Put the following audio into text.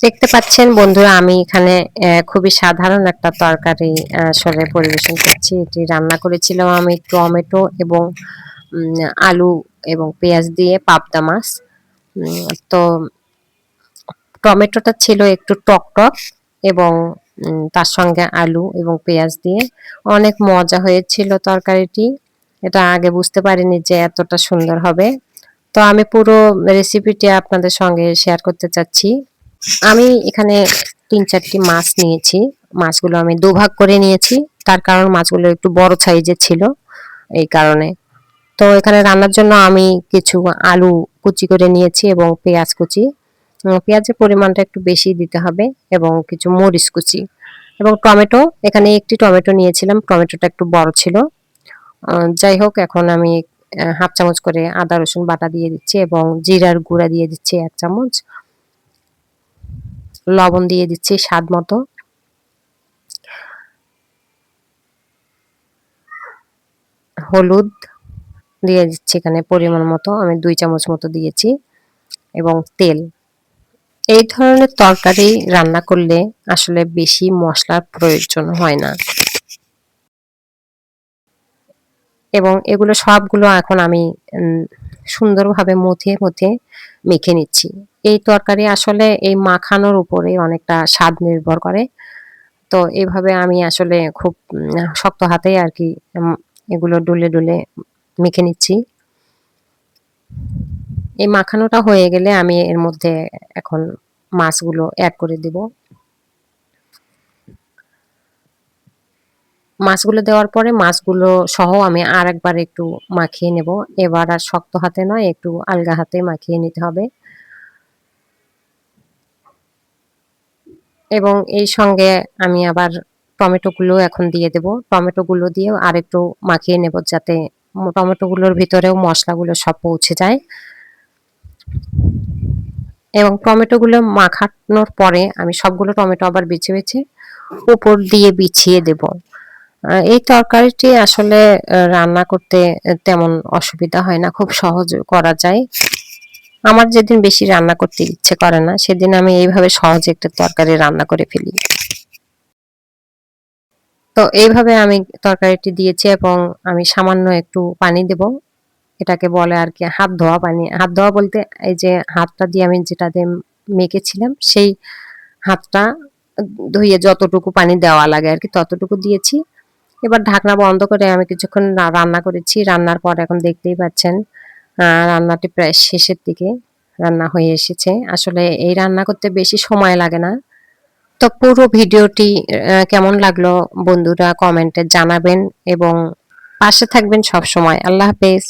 দেখতে পাচ্ছেন বন্ধুরা, আমি এখানে খুবই সাধারণ একটা তরকারি আসলে পরিবেশন করছি। এটি রান্না করেছিলাম আমি টমেটো এবং আলু এবং পেঁয়াজ দিয়ে পাবদা মাছ। তো টমেটোটা ছিল একটু টক টক এবং তার সঙ্গে আলু এবং পেঁয়াজ দিয়ে অনেক মজা হয়েছিল তরকারিটি। এটা আগে বুঝতে পারিনি যে এতটা সুন্দর হবে। তো আমি পুরো রেসিপিটি আপনাদের সঙ্গে শেয়ার করতে চাচ্ছি। আমি এখানে ৩-৪টি মাছ নিয়েছি। মাছগুলো আমি দুভাগ করে নিয়েছি। তার কারণ মাছগুলো একটু বড় সাইজের ছিল, এই কারণে। তো এখানে রান্নার জন্য আমি কিছু আলু কুচি করে নিয়েছি এবং পেঁয়াজ কুচি। পেঁয়াজের পরিমাণটা একটু বেশি দিতে হবে এবং কিছু মরিচ কুচি এবং টমেটো। এখানে একটি টমেটো নিয়েছিলাম, টমেটোটা একটু বড় ছিল। যাই হোক, এখন আমি 1/2 চামচ করে আদা রসুন বাটা দিয়ে দিচ্ছি এবং জিরার গুঁড়া দিয়ে দিচ্ছি 1 চামচ। লবণ দিয়ে দিচ্ছি স্বাদ মতো। হলুদ দিয়ে দিচ্ছি এখানে পরিমাণ মতো, আমি 2 চামচ মতো দিয়েছি এবং তেল। এই ধরনের তরকারি রান্না করলে আসলে বেশি মশলার প্রয়োজন হয় না এবং এগুলো সবগুলো এখন আমি সুন্দরভাবে মথে মেখে নিচ্ছি। এই তরকারি আসলে এই মাখানোর উপরে অনেকটা স্বাদ নির্ভর করে। তো এভাবে আমি আসলে খুব শক্ত হাতেই আর কি এগুলো ডলে মেখে নিচ্ছি। এই মাখানোটা হয়ে গেলে আমি এর মধ্যে এখন মাছগুলো অ্যাড করে দিব। মাছগুলো দেওয়ার পরে মাছগুলো সহ আমি আরেকবার একটু মাখিয়ে নেব। এবার আর শক্ত হাতে নয়, একটু আলগা হাতে মাখিয়ে নিতে হবে এবং এই সঙ্গে আমি আবার টমেটোগুলো এখন দিয়ে দেব। টমেটোগুলো দিয়েও আরেকটু মাখিয়ে নেব যাতে টমেটোগুলোর ভিতরেও মশলাগুলো সব পৌঁছে যায় এবং টমেটোগুলো মাখানোর পরে আমি সবগুলো টমেটো আবার বেছে উপর দিয়ে বিছিয়ে দেব। এই তরকারিটি আসলে রান্না করতে তেমন অসুবিধা হয় না, খুব সহজ করা যায়। আমার যেদিন বেশি রান্না করতে ইচ্ছে করে না সেদিন আমি এইভাবে সহজে একটা তরকারি রান্না করে ফেলি। তো এইভাবে আমি তরকারিটি দিয়েছি এবং আমি সামান্য একটু পানি দেব। এটাকে বলে আর কি হাত ধোয়া পানি। হাত ধোয়া বলতে এই যে হাতটা দিয়ে আমি যেটা দিয়ে মেখেছিলাম সেই হাতটা ধুয়ে যতটুকু পানি দেওয়া লাগে আর কি ততটুকু দিয়েছি। এবার ঢাকনা বন্ধ করে আমি কিছুক্ষণ রান্না করেছি। রান্নার পর এখন দেখতেই পাচ্ছেন রান্নাটি প্রায় শেষের দিকে রান্না হয়ে এসেছে। আসলে এই রান্না করতে বেশি সময় লাগে না। তো পুরো ভিডিওটি কেমন লাগলো বন্ধুরা কমেন্টে জানাবেন এবং পাশে থাকবেন সবসময়। আল্লাহ হাফেজ।